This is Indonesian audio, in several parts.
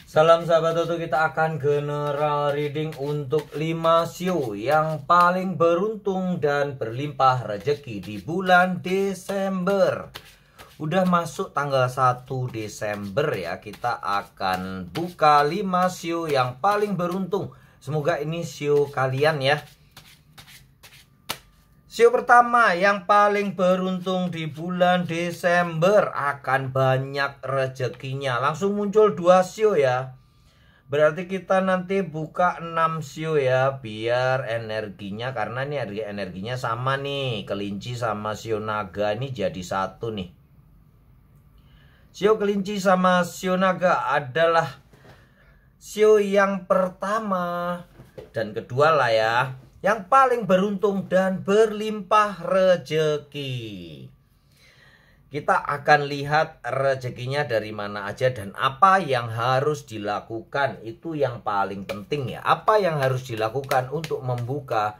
Salam sahabat Toto, kita akan general reading untuk 5 sio yang paling beruntung dan berlimpah rezeki di bulan Desember. Udah masuk tanggal 1 Desember ya, kita akan buka 5 sio yang paling beruntung. Semoga ini sio kalian ya. Sio pertama yang paling beruntung di bulan Desember, akan banyak rezekinya. Langsung muncul 2 sio ya. Berarti kita nanti buka 6 sio ya, biar energinya, karena ini energinya sama nih. Kelinci sama sio naga ini jadi satu nih. Sio kelinci sama sio naga adalah sio yang pertama dan kedua lah ya, yang paling beruntung dan berlimpah rezeki. Kita akan lihat rezekinya dari mana aja dan apa yang harus dilakukan. Itu yang paling penting ya. Apa yang harus dilakukan untuk membuka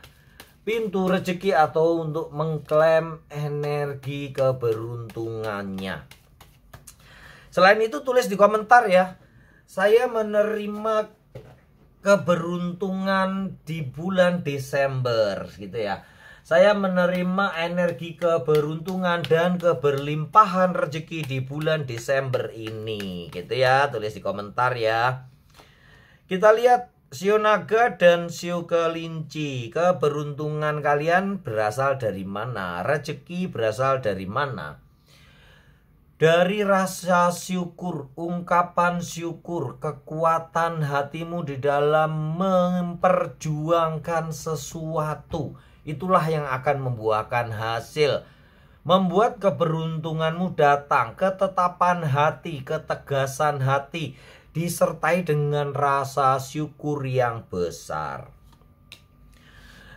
pintu rezeki atau untuk mengklaim energi keberuntungannya. Selain itu tulis di komentar ya. Saya menerima keberuntungan di bulan Desember gitu ya. Saya menerima energi keberuntungan dan keberlimpahan rezeki di bulan Desember ini gitu ya. Tulis di komentar ya. Kita lihat sio naga dan sio kelinci. Keberuntungan kalian berasal dari mana? Rezeki berasal dari mana? Dari rasa syukur, ungkapan syukur, kekuatan hatimu di dalam memperjuangkan sesuatu. Itulah yang akan membuahkan hasil. Membuat keberuntunganmu datang, ketetapan hati, ketegasan hati, disertai dengan rasa syukur yang besar.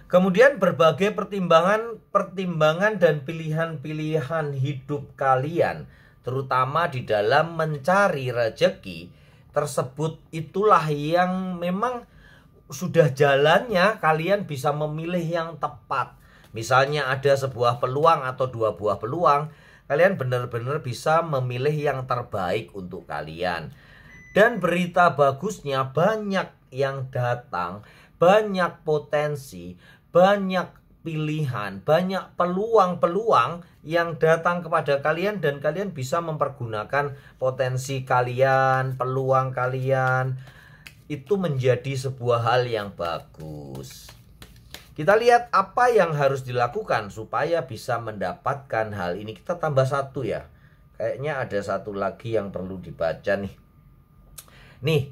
Kemudian berbagai pertimbangan dan pilihan-pilihan hidup kalian, terutama di dalam mencari rezeki tersebut, itulah yang memang sudah jalannya kalian bisa memilih yang tepat. Misalnya ada sebuah peluang atau 2 buah peluang, kalian benar-benar bisa memilih yang terbaik untuk kalian. Dan berita bagusnya, banyak yang datang, banyak potensi, banyak pilihan, banyak peluang-peluang yang datang kepada kalian, dan kalian bisa mempergunakan potensi kalian, peluang kalian. Itu menjadi sebuah hal yang bagus. Kita lihat apa yang harus dilakukan supaya bisa mendapatkan hal ini. Kita tambah 1 ya. Kayaknya ada 1 lagi yang perlu dibaca nih. Nih,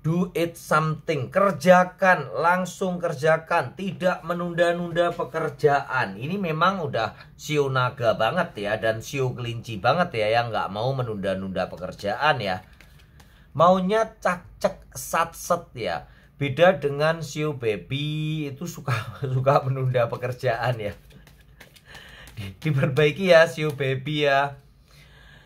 do it something. Kerjakan, langsung kerjakan. Tidak menunda-nunda pekerjaan. Ini memang udah sio naga banget ya, dan sio kelinci banget ya, yang nggak mau menunda-nunda pekerjaan ya. Maunya cak-cek sat-set ya. Beda dengan sio baby, itu suka menunda pekerjaan ya. Diperbaiki ya sio baby ya.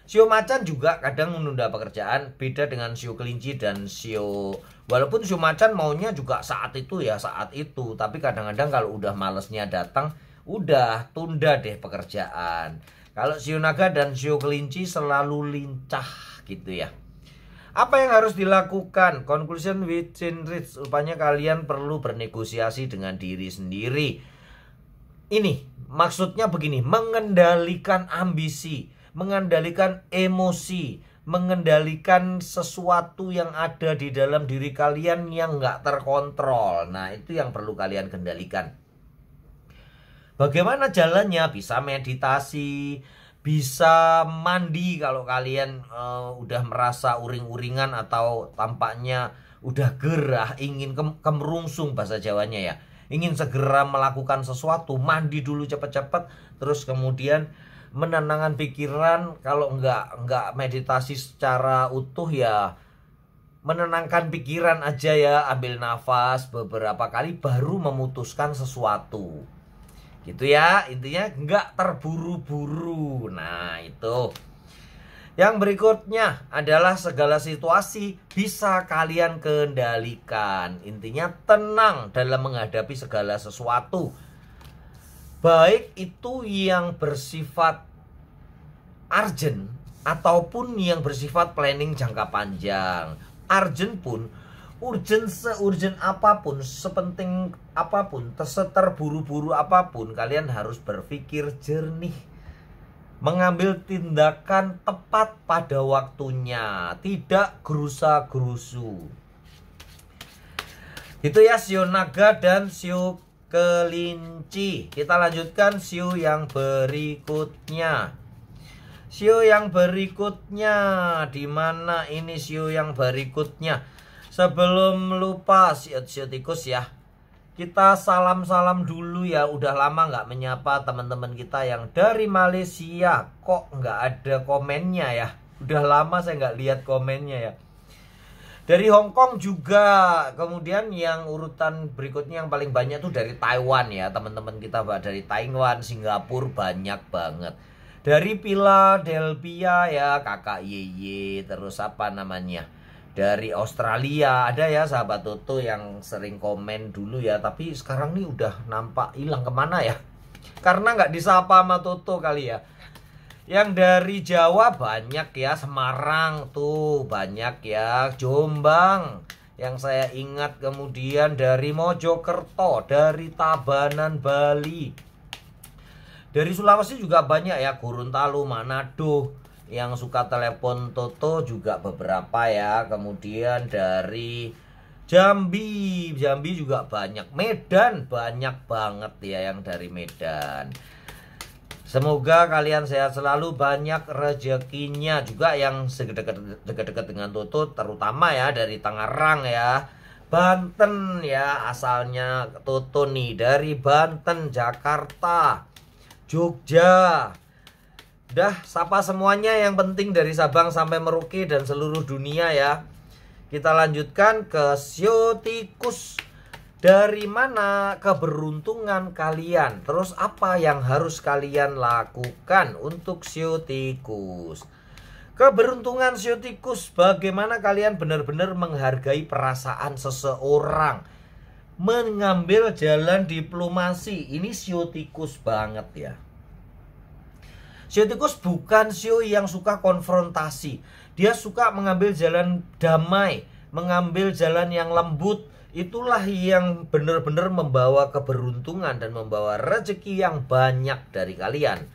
Sio macan juga kadang menunda pekerjaan. Beda dengan sio kelinci dan sio, walaupun sio macan maunya juga saat itu ya, saat itu. Tapi kadang-kadang kalau udah malesnya datang, udah tunda deh pekerjaan. Kalau sio naga dan sio kelinci selalu lincah gitu ya. Apa yang harus dilakukan? Conclusion within reach. Rupanya kalian perlu bernegosiasi dengan diri sendiri. Ini maksudnya begini, mengendalikan ambisi, mengendalikan emosi, mengendalikan sesuatu yang ada di dalam diri kalian yang nggak terkontrol. Nah, itu yang perlu kalian kendalikan. Bagaimana jalannya? Bisa meditasi, bisa mandi kalau kalian udah merasa uring-uringan atau tampaknya udah gerah, ingin kemerungsung bahasa Jawanya ya. Ingin segera melakukan sesuatu, mandi dulu cepet-cepet, terus kemudian menenangkan pikiran. Kalau nggak meditasi secara utuh ya, menenangkan pikiran aja ya, ambil nafas beberapa kali baru memutuskan sesuatu. Gitu ya, intinya nggak terburu-buru. Nah itu. Yang berikutnya adalah segala situasi bisa kalian kendalikan. Intinya tenang dalam menghadapi segala sesuatu. Baik itu yang bersifat urgent ataupun yang bersifat planning jangka panjang. urgent pun, seurgent apapun, sepenting apapun, seterburu-buru apapun, kalian harus berpikir jernih, mengambil tindakan tepat pada waktunya, tidak gerusa-gerusu. Itu ya sio naga dan sio kelinci. Kita lanjutkan sio yang berikutnya. Sio yang berikutnya, di mana ini sio yang berikutnya? Sebelum lupa sio tikus ya, kita salam-salam dulu ya. Udah lama nggak menyapa teman-teman kita yang dari Malaysia. Kok nggak ada komennya ya? Udah lama saya nggak lihat komennya ya. Dari Hong Kong juga. Kemudian yang urutan berikutnya yang paling banyak tuh dari Taiwan ya. Teman-teman kita dari Taiwan, Singapura banyak banget. Dari Philadelphia ya, kakak Yeye. Terus apa namanya, dari Australia ada ya sahabat Toto yang sering komen dulu ya. Tapi sekarang nih udah nampak hilang kemana ya, karena nggak disapa sama Toto kali ya. Yang dari Jawa banyak ya, Semarang tuh banyak ya, Jombang yang saya ingat. Kemudian dari Mojokerto, dari Tabanan Bali. Dari Sulawesi juga banyak ya, Gorontalo, Manado. Yang suka telepon Toto juga beberapa ya. Kemudian dari Jambi juga banyak. Medan banyak banget ya yang dari Medan. Semoga kalian sehat selalu, banyak rezekinya. Juga yang dekat-dekat dengan Toto, terutama ya dari Tangerang ya, Banten ya, asalnya Toto nih dari Banten, Jakarta, Jogja. Dah sapa semuanya yang penting dari Sabang sampai Merauke dan seluruh dunia ya. Kita lanjutkan ke sio tikus. Dari mana keberuntungan kalian? Terus apa yang harus kalian lakukan untuk sio tikus? Keberuntungan sio tikus, bagaimana kalian benar-benar menghargai perasaan seseorang, mengambil jalan diplomasi. Ini sio tikus banget ya. Sio tikus bukan sio yang suka konfrontasi. Dia suka mengambil jalan damai, mengambil jalan yang lembut. Itulah yang benar-benar membawa keberuntungan dan membawa rezeki yang banyak dari kalian.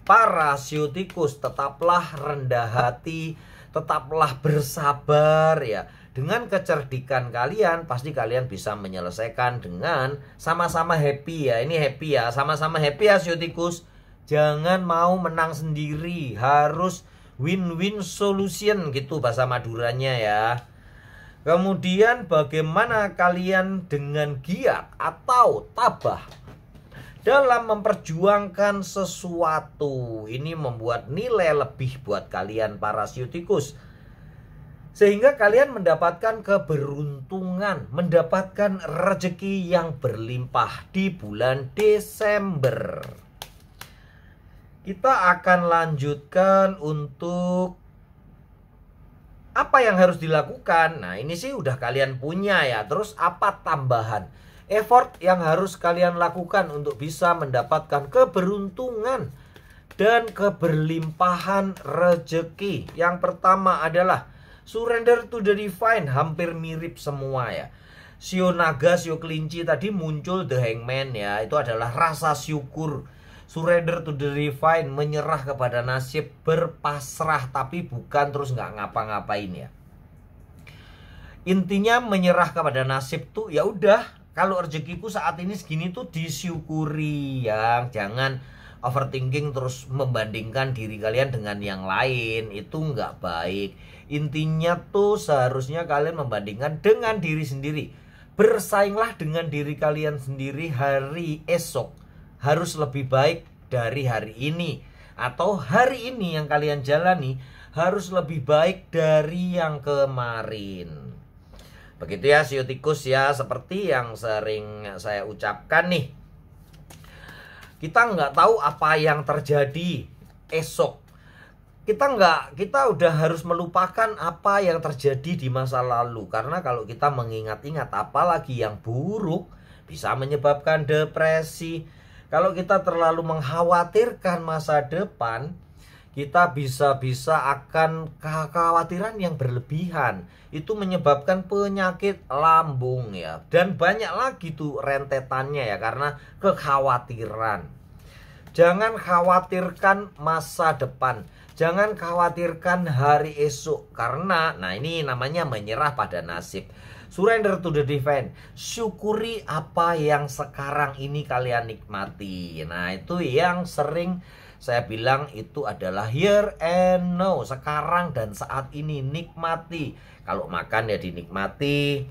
Para sio tikus, tetaplah rendah hati, tetaplah bersabar ya. Dengan kecerdikan kalian, pasti kalian bisa menyelesaikan dengan sama-sama happy ya. Ini happy ya, sama-sama happy ya sio tikus. Jangan mau menang sendiri, harus win-win solution gitu bahasa Maduranya ya. Kemudian bagaimana kalian dengan giat atau tabah dalam memperjuangkan sesuatu. Ini membuat nilai lebih buat kalian para sio tikus, sehingga kalian mendapatkan keberuntungan, mendapatkan rezeki yang berlimpah di bulan Desember. Kita akan lanjutkan untuk apa yang harus dilakukan. Nah ini sih udah kalian punya ya. Terus apa tambahan effort yang harus kalian lakukan untuk bisa mendapatkan keberuntungan dan keberlimpahan rezeki? Yang pertama adalah surrender to the divine. Hampir mirip semua ya. Sio naga, sio kelinci tadi muncul the hangman ya. Itu adalah rasa syukur. Surrender to the divine, menyerah kepada nasib, berpasrah, tapi bukan terus nggak ngapa-ngapain ya. Intinya menyerah kepada nasib tuh ya udah, kalau rezekiku saat ini segini tuh disyukuri ya. Jangan overthinking terus membandingkan diri kalian dengan yang lain, itu nggak baik. Intinya tuh seharusnya kalian membandingkan dengan diri sendiri. Bersainglah dengan diri kalian sendiri. Hari esok harus lebih baik dari hari ini, atau hari ini yang kalian jalani harus lebih baik dari yang kemarin. Begitu ya sio tikus ya, seperti yang sering saya ucapkan nih. Kita nggak tahu apa yang terjadi esok. Kita udah harus melupakan apa yang terjadi di masa lalu, karena kalau kita mengingat-ingat apalagi yang buruk bisa menyebabkan depresi. Kalau kita terlalu mengkhawatirkan masa depan, kita bisa-bisa akan kekhawatiran yang berlebihan. Itu menyebabkan penyakit lambung ya. Dan banyak lagi tuh rentetannya ya, karena kekhawatiran. Jangan khawatirkan masa depan. Jangan khawatirkan hari esok. Karena, nah ini namanya menyerah pada nasib. Surrender to the divine. Syukuri apa yang sekarang ini kalian nikmati. Nah itu yang sering saya bilang itu adalah here and now. Sekarang dan saat ini nikmati. Kalau makan ya dinikmati.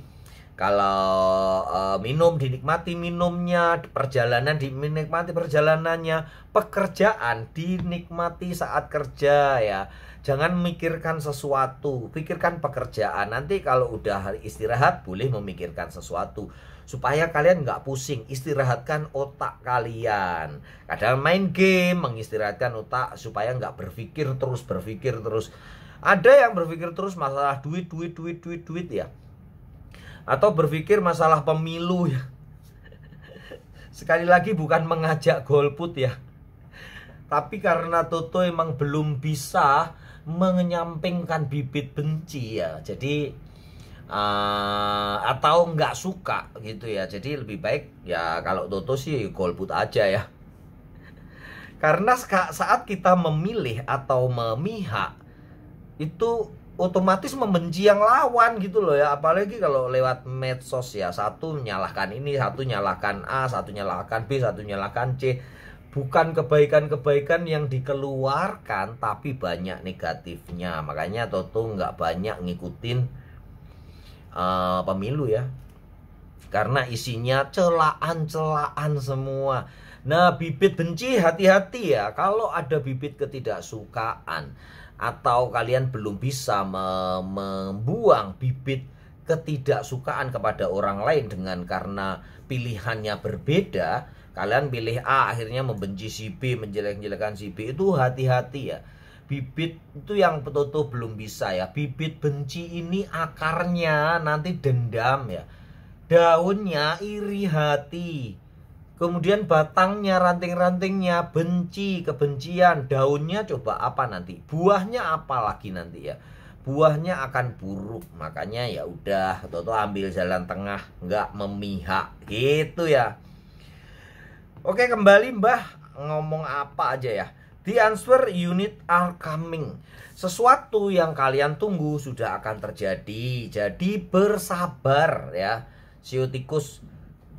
Kalau minum dinikmati minumnya. Perjalanan dinikmati perjalanannya. Pekerjaan dinikmati saat kerja ya. Jangan memikirkan sesuatu, pikirkan pekerjaan. Nanti kalau udah hari istirahat boleh memikirkan sesuatu. Supaya kalian nggak pusing, istirahatkan otak kalian. Kadang main game, mengistirahatkan otak supaya nggak berpikir terus. Ada yang berpikir terus masalah duit ya. Atau berpikir masalah pemilu ya. Sekali lagi bukan mengajak golput ya. Tapi karena Toto emang belum bisa menyampingkan bibit benci ya. Jadi atau nggak suka gitu ya. Jadi lebih baik ya kalau Toto sih golput aja ya. Karena saat kita memilih atau memihak itu otomatis membenci yang lawan gitu loh ya. Apalagi kalau lewat medsos ya. Satu menyalahkan ini, satu menyalahkan A, satu menyalahkan B, satu menyalahkan C. Bukan kebaikan-kebaikan yang dikeluarkan, tapi banyak negatifnya. Makanya Toto nggak banyak ngikutin pemilu ya. Karena isinya celaan-celaan semua. Nah bibit benci hati-hati ya. Kalau ada bibit ketidaksukaan atau kalian belum bisa membuang bibit ketidaksukaan kepada orang lain dengan karena pilihannya berbeda, kalian pilih A akhirnya membenci si B, menjelek-jelekan si B, itu hati-hati ya. Bibit itu yang Toto belum bisa ya. Bibit benci ini akarnya nanti dendam ya. Daunnya iri hati. Kemudian batangnya, ranting-rantingnya benci, kebencian. Daunnya coba apa nanti? Buahnya apa lagi nanti ya? Buahnya akan buruk. Makanya ya udah, Toto ambil jalan tengah, nggak memihak gitu ya. Oke, kembali Mbah ngomong apa aja ya. The answer unit are coming. Sesuatu yang kalian tunggu sudah akan terjadi. Jadi bersabar ya. Sio tikus,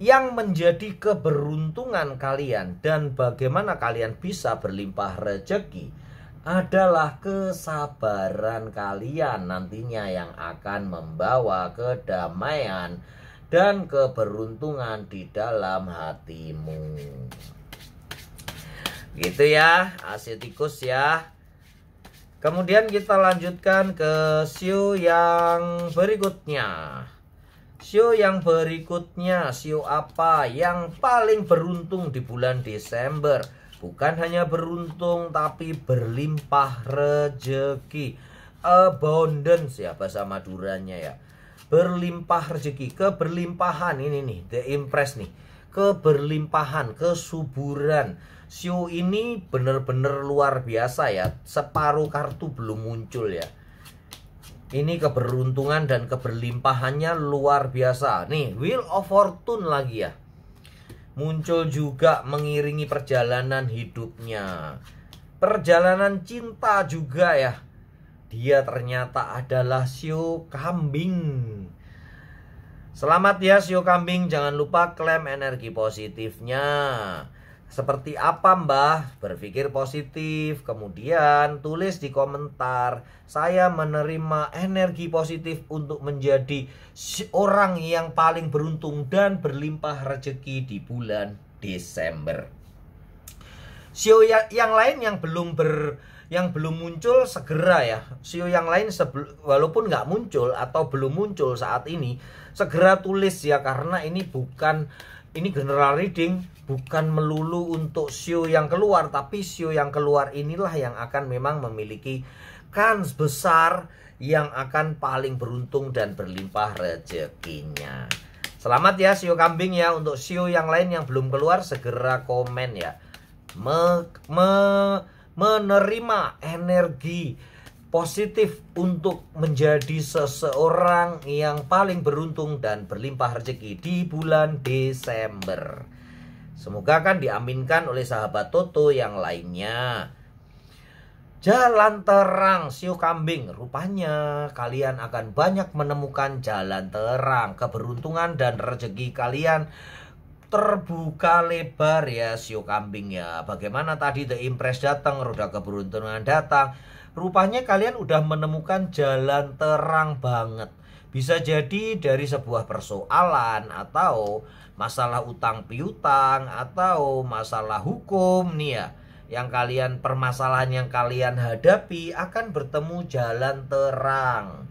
yang menjadi keberuntungan kalian dan bagaimana kalian bisa berlimpah rezeki adalah kesabaran kalian nantinya yang akan membawa kedamaian dan keberuntungan di dalam hatimu. Gitu ya, Sio tikus ya. Kemudian kita lanjutkan ke sio yang berikutnya. Sio yang berikutnya, sio apa yang paling beruntung di bulan Desember? Bukan hanya beruntung tapi berlimpah rezeki. Abundance ya bahasa Maduranya ya. Berlimpah rezeki, keberlimpahan ini nih, the impress nih. Keberlimpahan, kesuburan. Sio ini bener-bener luar biasa ya. Separuh kartu belum muncul ya. Ini keberuntungan dan keberlimpahannya luar biasa. Nih, Wheel of Fortune lagi ya. Muncul juga mengiringi perjalanan hidupnya. Perjalanan cinta juga ya. Dia ternyata adalah sio kambing. Selamat ya sio kambing. Jangan lupa klaim energi positifnya. Seperti apa Mbah? Berpikir positif. Kemudian tulis di komentar, saya menerima energi positif untuk menjadi orang yang paling beruntung dan berlimpah rezeki di bulan Desember. Sio yang lain yang belum muncul segera ya. Sio yang lain walaupun nggak muncul atau belum muncul saat ini, segera tulis ya, karena ini general reading, bukan melulu untuk sio yang keluar, tapi sio yang keluar inilah yang akan memang memiliki kans besar yang akan paling beruntung dan berlimpah rezekinya. Selamat ya sio kambing ya. Untuk sio yang lain yang belum keluar segera komen ya. menerima energi positif untuk menjadi seseorang yang paling beruntung dan berlimpah rezeki di bulan Desember. Semoga kan diaminkan oleh sahabat Toto yang lainnya. Jalan terang siu kambing, rupanya kalian akan banyak menemukan jalan terang. Keberuntungan dan rezeki kalian terbuka lebar ya siu kambing ya. Bagaimana tadi The Impress datang, roda keberuntungan datang. Rupanya kalian udah menemukan jalan terang banget. Bisa jadi dari sebuah persoalan atau masalah utang piutang atau masalah hukum nih ya. Permasalahan yang kalian hadapi akan bertemu jalan terang.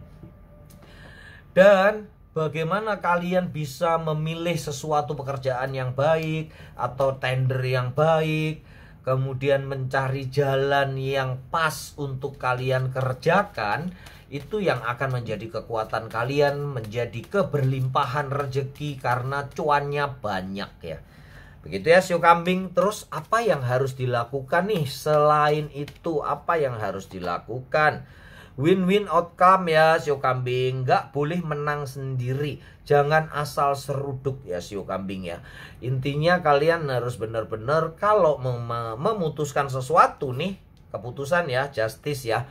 Dan bagaimana kalian bisa memilih sesuatu pekerjaan yang baik atau tender yang baik, kemudian mencari jalan yang pas untuk kalian kerjakan, itu yang akan menjadi kekuatan kalian, menjadi keberlimpahan rezeki karena cuannya banyak ya. Begitu ya siu kambing. Terus apa yang harus dilakukan nih? Selain itu apa yang harus dilakukan? Win-win outcome ya siu kambing. Gak boleh menang sendiri. Jangan asal seruduk ya siu kambing ya. Intinya kalian harus benar-benar kalau memutuskan sesuatu nih, keputusan ya, justice ya,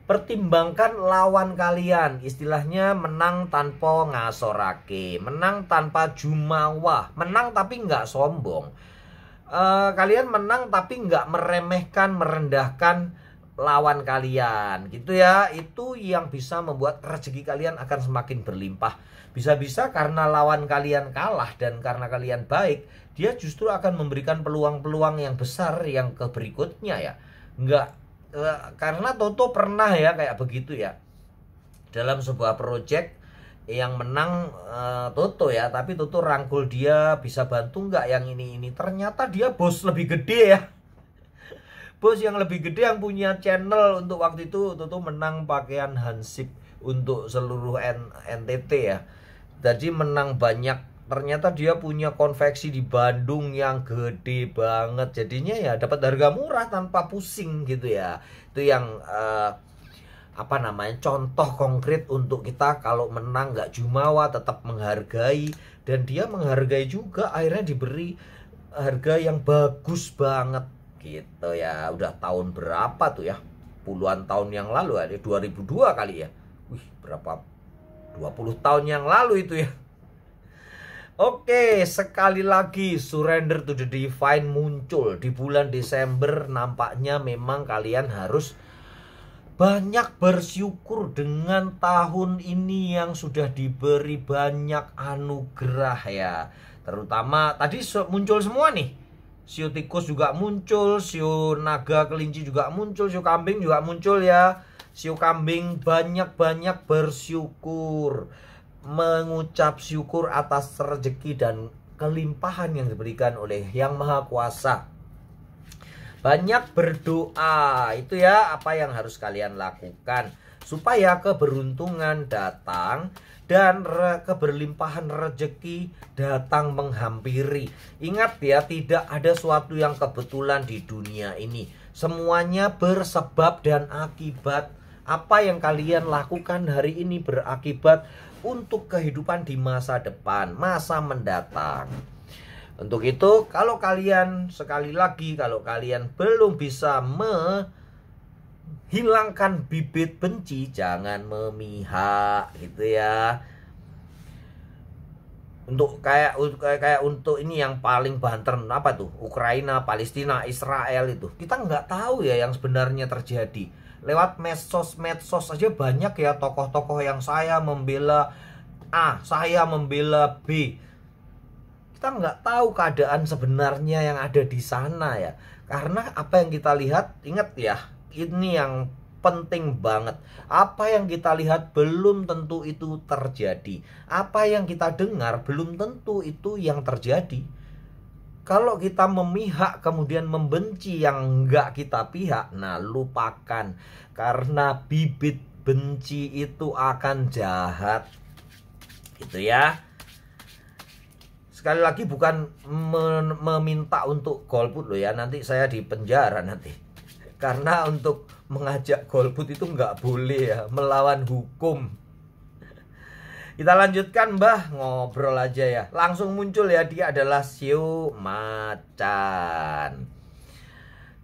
pertimbangkan lawan kalian. Istilahnya menang tanpa ngasorake, menang tanpa jumawa, menang tapi nggak sombong. Kalian menang tapi nggak meremehkan, merendahkan lawan kalian gitu ya. Itu yang bisa membuat rezeki kalian akan semakin berlimpah. Bisa-bisa karena lawan kalian kalah dan karena kalian baik, dia justru akan memberikan peluang-peluang yang besar yang ke berikutnya ya. Karena Toto pernah ya kayak begitu ya. Dalam sebuah project yang menang Toto ya, tapi Toto rangkul dia, bisa bantu nggak yang ini. Ternyata dia bos lebih gede ya. Bos yang lebih gede yang punya channel. Untuk waktu itu Toto menang pakaian hansip untuk seluruh NTT ya. Jadi menang banyak. Ternyata dia punya konveksi di Bandung yang gede banget. Jadinya ya dapat harga murah tanpa pusing gitu ya. Itu yang contoh konkret untuk kita kalau menang nggak jumawa, tetap menghargai. Dan dia menghargai juga, akhirnya diberi harga yang bagus banget gitu ya. Udah tahun berapa tuh ya, puluhan tahun yang lalu ya, 2002 kali ya. Wih, berapa 20 tahun yang lalu itu ya. Oke, sekali lagi Surrender to the Divine muncul di bulan Desember. Nampaknya memang kalian harus banyak bersyukur dengan tahun ini yang sudah diberi banyak anugerah ya. Terutama tadi muncul semua nih. Siu tikus juga muncul, siu naga kelinci juga muncul, siu kambing juga muncul ya. Siu kambing banyak-banyak bersyukur, mengucap syukur atas rezeki dan kelimpahan yang diberikan oleh Yang Maha Kuasa. Banyak berdoa, itu ya apa yang harus kalian lakukan supaya keberuntungan datang dan keberlimpahan rezeki datang menghampiri. Ingat ya, tidak ada sesuatu yang kebetulan di dunia ini. Semuanya bersebab dan akibat. Apa yang kalian lakukan hari ini berakibat untuk kehidupan di masa depan, masa mendatang. Untuk itu, kalau kalian, sekali lagi, kalau kalian belum bisa menghilangkan bibit benci, jangan memihak gitu ya. Untuk kayak untuk ini yang paling banter apa tuh, Ukraina, Palestina, Israel itu, kita nggak tahu ya yang sebenarnya terjadi. Lewat medsos aja banyak ya tokoh-tokoh yang saya membela A, saya membela B. Kita nggak tahu keadaan sebenarnya yang ada di sana ya. Karena apa yang kita lihat, ingat ya, ini yang penting banget. Apa yang kita lihat belum tentu itu terjadi. Apa yang kita dengar belum tentu itu yang terjadi. Kalau kita memihak kemudian membenci yang enggak kita pihak, nah lupakan. Karena bibit benci itu akan jahat. Gitu ya. Sekali lagi bukan meminta untuk golput loh ya. Nanti saya di penjara nanti. Karena untuk mengajak golput itu nggak boleh ya, melawan hukum. Kita lanjutkan Mbah, ngobrol aja ya. Langsung muncul ya, dia adalah Shio Macan.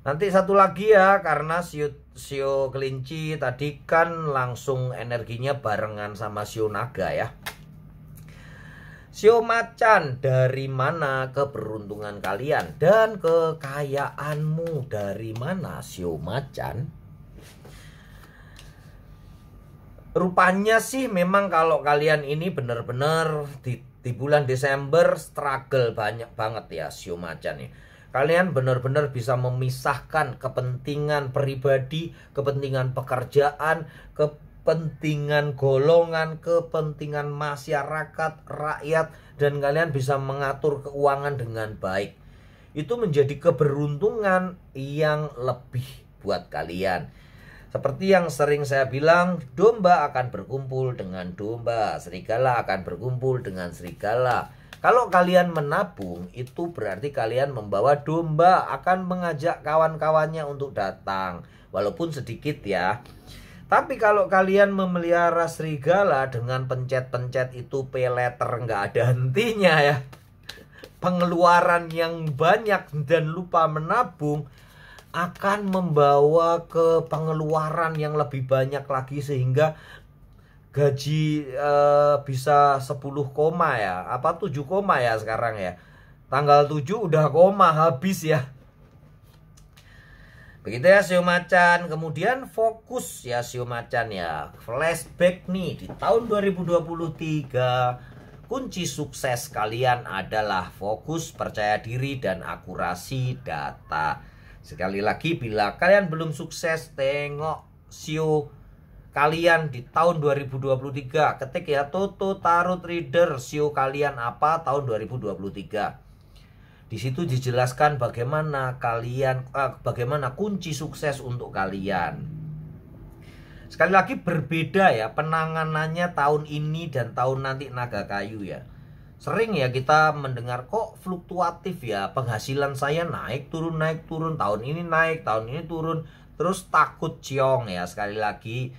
Nanti satu lagi ya, karena Shio kelinci tadi kan langsung energinya barengan sama Shio naga ya. Shio Macan, dari mana keberuntungan kalian dan kekayaanmu dari mana Shio Macan? Rupanya sih memang kalau kalian ini benar-benar di bulan Desember struggle banyak banget ya Shio Macan nih. Kalian benar-benar bisa memisahkan kepentingan pribadi, kepentingan pekerjaan, kepentingan golongan, kepentingan masyarakat, rakyat, dan kalian bisa mengatur keuangan dengan baik. Itu menjadi keberuntungan yang lebih buat kalian. Seperti yang sering saya bilang, domba akan berkumpul dengan domba, serigala akan berkumpul dengan serigala. Kalau kalian menabung, itu berarti kalian membawa domba, akan mengajak kawan-kawannya untuk datang, walaupun sedikit ya. Tapi kalau kalian memelihara serigala dengan pencet-pencet itu pay letter nggak ada hentinya ya, pengeluaran yang banyak dan lupa menabung, akan membawa ke pengeluaran yang lebih banyak lagi, sehingga gaji bisa 10 koma ya, apa 7 koma ya sekarang ya. Tanggal 7 udah koma habis ya. Begitu ya Shio Macan. Kemudian fokus ya Shio Macan ya. Flashback nih di tahun 2023. Kunci sukses kalian adalah fokus, percaya diri, dan akurasi data. Sekali lagi, bila kalian belum sukses, tengok Shio kalian di tahun 2023. Ketik ya Toto Tarot Reader, Shio kalian apa tahun 2023. Di situ dijelaskan bagaimana bagaimana kunci sukses untuk kalian. Sekali lagi berbeda ya penanganannya tahun ini dan tahun nanti naga kayu ya. Sering ya kita mendengar kok fluktuatif ya, penghasilan saya naik turun, tahun ini naik, tahun ini turun, terus takut ciong ya. Sekali lagi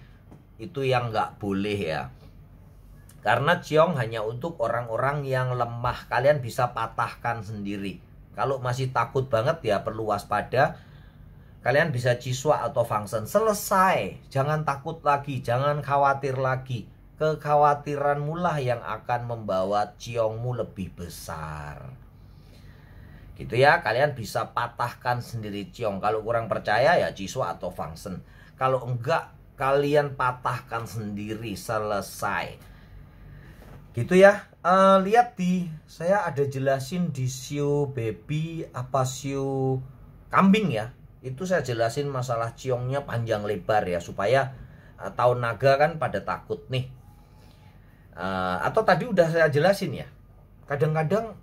itu yang nggak boleh ya, karena ciong hanya untuk orang-orang yang lemah. Kalian bisa patahkan sendiri. Kalau masih takut banget ya perlu waspada. Kalian bisa ciswa atau fangsen, selesai. Jangan takut lagi, jangan khawatir lagi. Kekhawatiranmu lah yang akan membawa ciongmu lebih besar. Gitu ya, kalian bisa patahkan sendiri ciong. Kalau kurang percaya ya ciswa atau fangsen. Kalau enggak, kalian patahkan sendiri, selesai. Gitu ya. Lihat saya ada jelasin di Shio baby apa Shio kambing ya. Itu saya jelasin masalah ciongnya panjang lebar ya, supaya tahun naga kan pada takut nih. Atau tadi udah saya jelasin ya. Kadang-kadang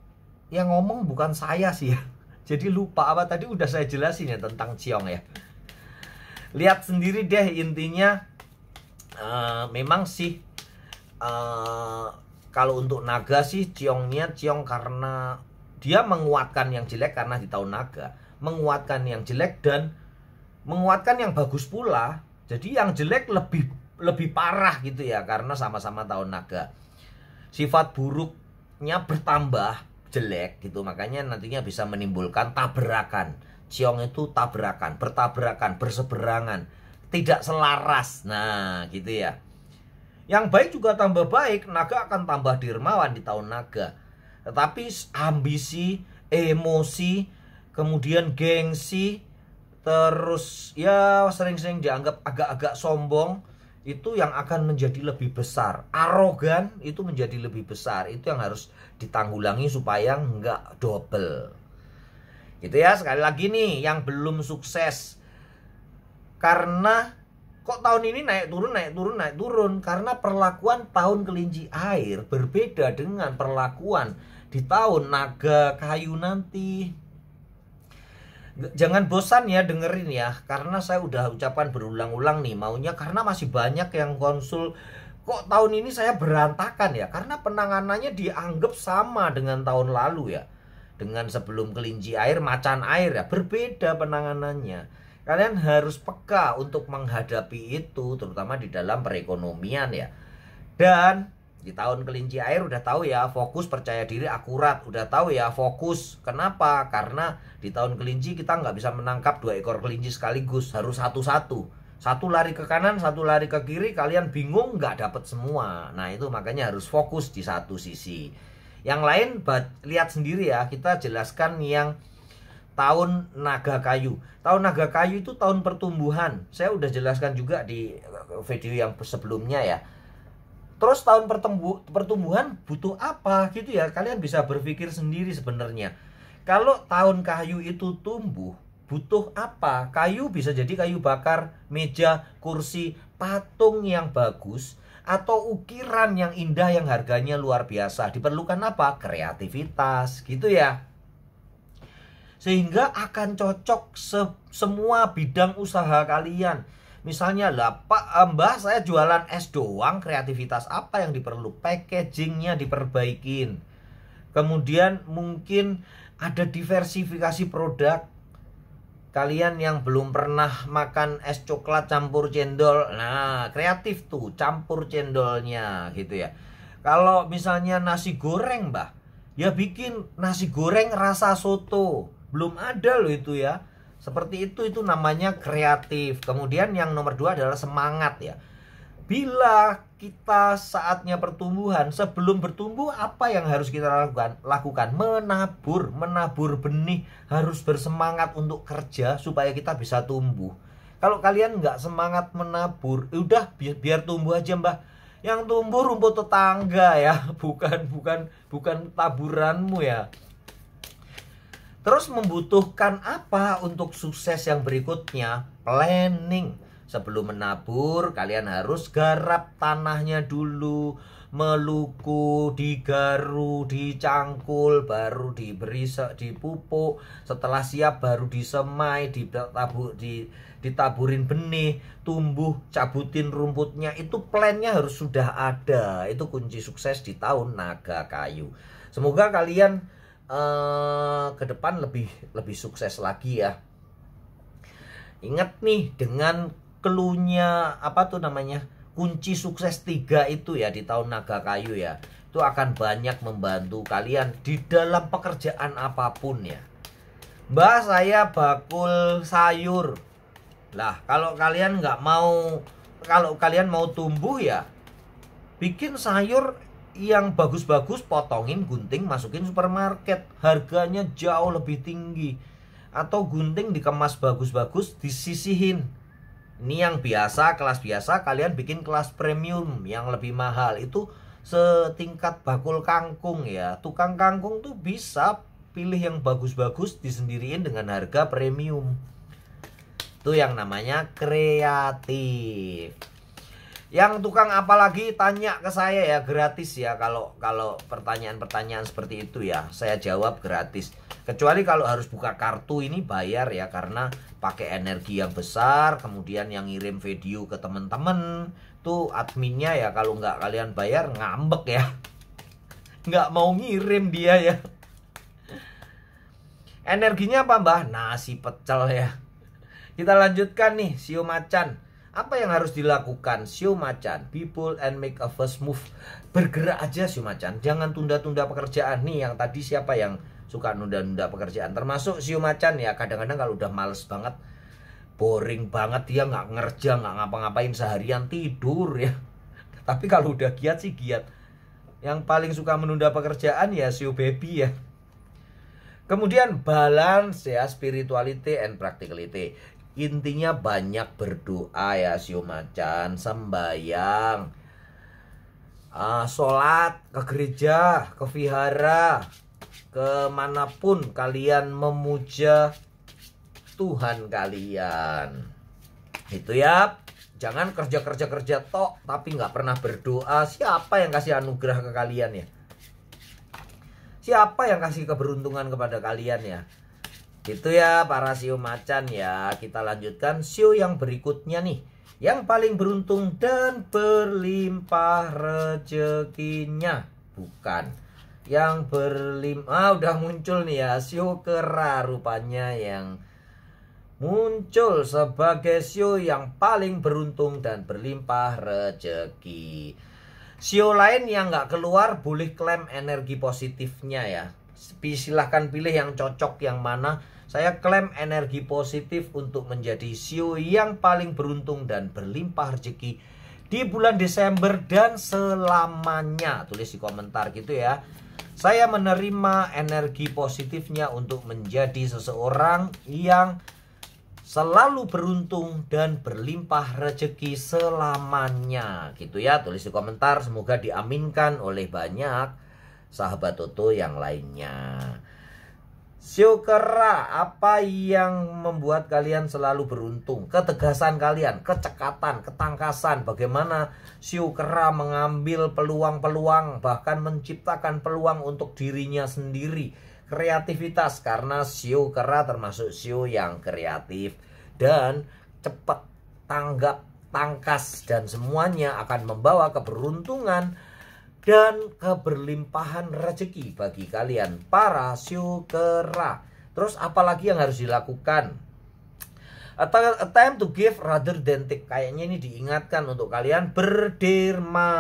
yang ngomong bukan saya sih ya. Jadi lupa apa tadi udah saya jelasin ya tentang ciong ya. Lihat sendiri deh intinya. Memang sih kalau untuk naga sih ciongnya ciong karena dia menguatkan yang jelek karena di tahun naga, menguatkan yang jelek dan menguatkan yang bagus pula. Jadi yang jelek lebih parah gitu ya, karena sama-sama tahun naga. Sifat buruknya bertambah jelek gitu, makanya nantinya bisa menimbulkan tabrakan. Ciong itu tabrakan, bertabrakan, berseberangan, tidak selaras. Nah gitu ya. Yang baik juga tambah baik, naga akan tambah dermawan di tahun naga. Tetapi ambisi, emosi, kemudian gengsi, terus ya sering-sering dianggap agak-agak sombong, itu yang akan menjadi lebih besar. Arogan itu menjadi lebih besar. Itu yang harus ditanggulangi supaya nggak double. Gitu ya, sekali lagi nih yang belum sukses. Karena kok tahun ini naik turun, karena perlakuan tahun kelinci air berbeda dengan perlakuan di tahun naga kayu nanti. Jangan bosan ya dengerin ya, karena saya udah ucapkan berulang-ulang nih maunya, karena masih banyak yang konsul kok tahun ini saya berantakan ya, karena penanganannya dianggap sama dengan tahun lalu ya, dengan sebelum kelinci air, macan air ya, berbeda penanganannya. Kalian harus peka untuk menghadapi itu, terutama di dalam perekonomian ya. Dan di tahun kelinci air udah tahu ya, fokus, percaya diri, akurat. Udah tahu ya, fokus. Kenapa? Karena di tahun kelinci kita nggak bisa menangkap 2 ekor kelinci sekaligus, harus satu-satu. Satu lari ke kanan, satu lari ke kiri, kalian bingung nggak dapet semua. Nah itu makanya harus fokus di satu sisi. Yang lain lihat sendiri ya, kita jelaskan yang tahun naga kayu. Tahun naga kayu itu tahun pertumbuhan. Saya udah jelaskan juga di video yang sebelumnya ya. Terus tahun pertumbuhan butuh apa gitu ya. Kalian bisa berpikir sendiri sebenarnya. Kalau tahun kayu itu tumbuh, butuh apa? Kayu bisa jadi kayu bakar, meja, kursi, patung yang bagus, atau ukiran yang indah yang harganya luar biasa. Diperlukan apa? Kreativitas gitu ya. Sehingga akan cocok semua bidang usaha kalian. Misalnya lah, Pak Mbah saya jualan es doang, kreativitas apa yang diperlu? Packagingnya diperbaikin. Kemudian mungkin ada diversifikasi produk. Kalian yang belum pernah makan es coklat campur cendol, nah kreatif tuh, campur cendolnya gitu ya. Kalau misalnya nasi goreng Mbah, ya bikin nasi goreng rasa soto. Belum ada loh itu ya. Seperti itu namanya kreatif. Kemudian yang nomor 2 adalah semangat ya. Bila kita saatnya pertumbuhan, sebelum bertumbuh apa yang harus kita lakukan? Menabur benih, harus bersemangat untuk kerja supaya kita bisa tumbuh. Kalau kalian nggak semangat menabur, udah biar tumbuh aja Mbah. Yang tumbuh rumput tetangga ya, bukan taburanmu ya. Terus membutuhkan apa untuk sukses yang berikutnya? Planning. Sebelum menabur, kalian harus garap tanahnya dulu, meluku, digaru, dicangkul, baru dipupuk. Setelah siap baru disemai, ditaburin benih, tumbuh, cabutin rumputnya. Itu plannya harus sudah ada. Itu kunci sukses di tahun naga kayu. Semoga kalian ke depan lebih sukses lagi ya. Ingat nih dengan cluenya kunci sukses 3 itu ya di tahun naga kayu ya. Itu akan banyak membantu kalian di dalam pekerjaan apapun ya. Mbah saya bakul sayur. Lah kalau kalian mau tumbuh ya, bikin sayur yang bagus-bagus, potongin, gunting, masukin supermarket. Harganya jauh lebih tinggi. Atau gunting dikemas bagus-bagus, disisihin. Ini yang biasa, kelas biasa, kalian bikin kelas premium yang lebih mahal. Itu setingkat bakul kangkung ya. Tukang kangkung tuh bisa pilih yang bagus-bagus, disendiriin dengan harga premium. Itu yang namanya kreatif. Yang tukang apalagi tanya ke saya ya, gratis ya. Kalau pertanyaan-pertanyaan seperti itu ya, saya jawab gratis. Kecuali kalau harus buka kartu ini bayar ya, karena pakai energi yang besar. Kemudian yang ngirim video ke temen-temen tuh adminnya ya, kalau nggak kalian bayar ngambek ya, nggak mau ngirim dia ya. Energinya apa Mbah? Nasi pecel ya. Kita lanjutkan nih, Shio Macan. Apa yang harus dilakukan? Shio Macan, be bold and make a first move. Bergerak aja Shio Macan, jangan tunda-tunda pekerjaan. Nih yang tadi siapa yang suka nunda-nunda pekerjaan? Termasuk Shio Macan ya. Kadang-kadang kalau udah males banget, boring banget, dia nggak ngerja, nggak ngapa-ngapain, seharian tidur ya. Tapi kalau udah giat sih giat. Yang paling suka menunda pekerjaan ya Shio Baby ya. Kemudian balance ya, spirituality and practicality. Intinya banyak berdoa ya Shio Macan, sembayang, sholat, ke gereja, ke vihara, kemanapun kalian memuja Tuhan kalian. Itu ya, jangan kerja tok tapi nggak pernah berdoa. Siapa yang kasih anugerah ke kalian ya? Siapa yang kasih keberuntungan kepada kalian ya? Itu ya para Shio Macan ya. Kita lanjutkan Shio yang berikutnya nih. Yang paling beruntung dan berlimpah rezekinya. Bukan. Yang udah muncul nih ya. Shio kera rupanya yang muncul sebagai sio yang paling beruntung dan berlimpah rezeki. Sio lain yang nggak keluar boleh klaim energi positifnya ya. Silahkan pilih yang cocok yang mana. Saya klaim energi positif untuk menjadi sio yang paling beruntung dan berlimpah rezeki di bulan Desember dan selamanya. Tulis di komentar gitu ya. Saya menerima energi positifnya untuk menjadi seseorang yang selalu beruntung dan berlimpah rezeki selamanya. Gitu ya, tulis di komentar. Semoga diaminkan oleh banyak sahabat Toto yang lainnya. Sio kera, apa yang membuat kalian selalu beruntung? Ketegasan kalian, kecekatan, ketangkasan. Bagaimana sio kera mengambil peluang-peluang, bahkan menciptakan peluang untuk dirinya sendiri. Kreativitas, karena sio kera termasuk sio yang kreatif dan cepat, tanggap, tangkas, dan semuanya akan membawa keberuntungan dan keberlimpahan rezeki bagi kalian para sio kera. Terus apalagi yang harus dilakukan? A time to give rather than take. Kayaknya ini diingatkan untuk kalian berderma,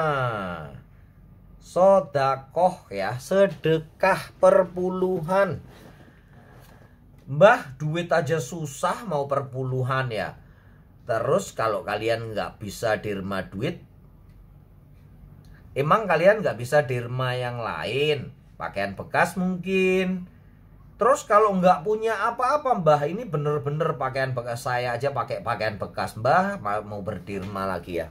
sodakoh ya, sedekah perpuluhan. Mbah, duit aja susah mau perpuluhan ya. Terus kalau kalian nggak bisa derma duit, emang kalian nggak bisa derma yang lain? Pakaian bekas mungkin. Terus kalau nggak punya apa-apa, Mbah, ini bener-bener pakaian bekas, saya aja pakai pakaian bekas, Mbah, mau berderma lagi ya.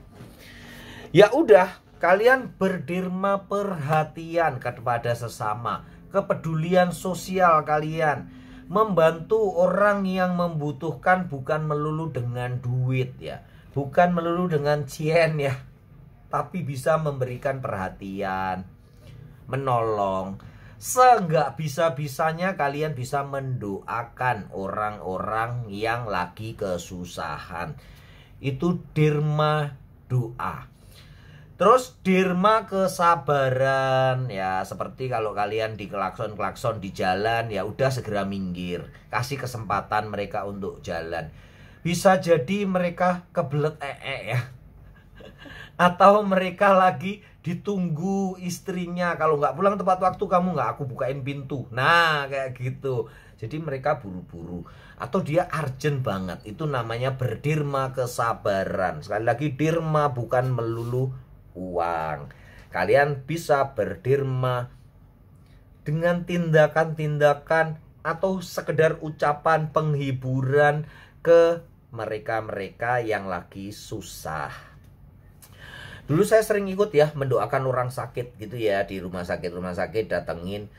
Ya udah, kalian berderma perhatian kepada sesama, kepedulian sosial kalian, membantu orang yang membutuhkan, bukan melulu dengan duit ya, bukan melulu dengan cien ya, tapi bisa memberikan perhatian, menolong. Seenggak bisa-bisanya kalian bisa mendoakan orang-orang yang lagi kesusahan. Itu derma doa. Terus derma kesabaran ya, seperti kalau kalian di klakson-klakson di jalan ya udah segera minggir, kasih kesempatan mereka untuk jalan. Bisa jadi mereka kebelet ya. Atau mereka lagi ditunggu istrinya, kalau nggak pulang tepat waktu kamu nggak aku bukain pintu. Nah kayak gitu. Jadi mereka buru-buru atau dia urgent banget. Itu namanya berderma kesabaran. Sekali lagi, derma bukan melulu uang. Kalian bisa berderma dengan tindakan-tindakan atau sekedar ucapan penghiburan ke mereka-mereka yang lagi susah. Dulu saya sering ikut ya mendoakan orang sakit gitu ya, di rumah sakit datengin.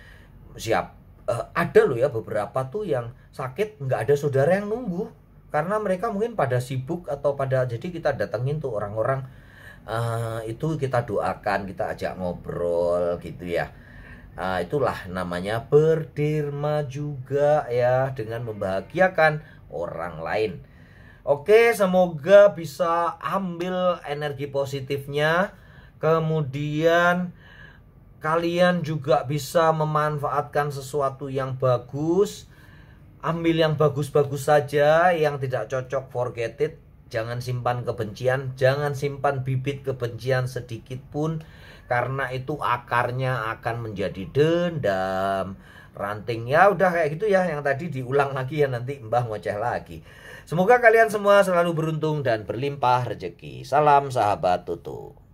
Siap, ada loh ya beberapa tuh yang sakit nggak ada saudara yang nunggu, karena mereka mungkin pada sibuk atau pada, jadi kita datengin tuh orang-orang, itu kita doakan, kita ajak ngobrol gitu ya. Itulah namanya berderma juga ya, dengan membahagiakan orang lain. Oke, semoga bisa ambil energi positifnya. Kemudian kalian juga bisa memanfaatkan sesuatu yang bagus. Ambil yang bagus-bagus saja, yang tidak cocok forget it. Jangan simpan kebencian, jangan simpan bibit kebencian sedikit pun, karena itu akarnya akan menjadi dendam, ranting. Ya udah kayak gitu ya, yang tadi diulang lagi ya, nanti Mbah ngoceh lagi. Semoga kalian semua selalu beruntung dan berlimpah rezeki. Salam sahabat Toto.